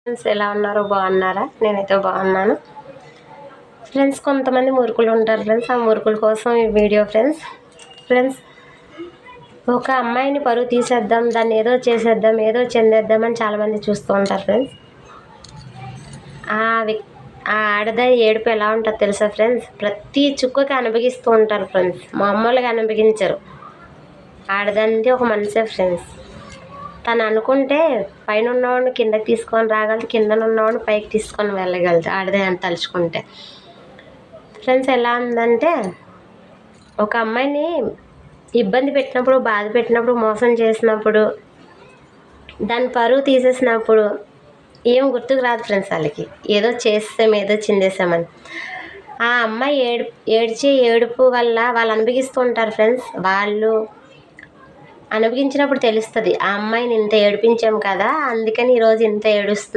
Friends ఎలా ఉన్నారో బాగున్నారా? నేనైతే బాగున్నాను ఫ్రెండ్స్. కొంతమంది మురుకులు ఉంటారు ఫ్రెండ్స్, ఆ మురుకుల కోసం ఈ వీడియో ఫ్రెండ్స్. ఒక అమ్మాయిని పరువు తీసేద్దాం, దాన్ని ఏదో చేసేద్దాం, ఏదో చెందేద్దాం అని చాలామంది చూస్తూ ఉంటారు ఫ్రెండ్స్. ఆ ఆడదాని ఏడుపు ఎలా ఉంటుందో తెలుసా ఫ్రెండ్స్? ప్రతి చుక్కకి అనుభవిస్తూ ఉంటారు ఫ్రెండ్స్, మామూలుగా అనుభవించరు. ఆడదానిది ఒక మనసే ఫ్రెండ్స్. తను అనుకుంటే పైన ఉన్నవాడిని కిందకి తీసుకొని రాగలదు, కింద ఉన్నవాడిని పైకి తీసుకొని వెళ్ళగలదు ఆడదే అని తలుచుకుంటే ఫ్రెండ్స్. ఎలా ఉందంటే, ఒక అమ్మాయిని ఇబ్బంది పెట్టినప్పుడు, బాధ పెట్టినప్పుడు, మోసం చేసినప్పుడు, దాని పరువు తీసేసినప్పుడు ఏం గుర్తుకు రాదు ఫ్రెండ్స్. వాళ్ళకి ఏదో చేస్తాం, ఏదో చిందేసామని. ఆ అమ్మాయి ఏడ్చే ఏడుపు వల్ల వాళ్ళు అనుభవిస్తూ ఉంటారు ఫ్రెండ్స్. వాళ్ళు అనుభవించినప్పుడు తెలుస్తుంది, ఆ అమ్మాయిని ఇంత ఏడిపించాం కదా, అందుకని ఈరోజు ఇంత ఏడుస్తున్నా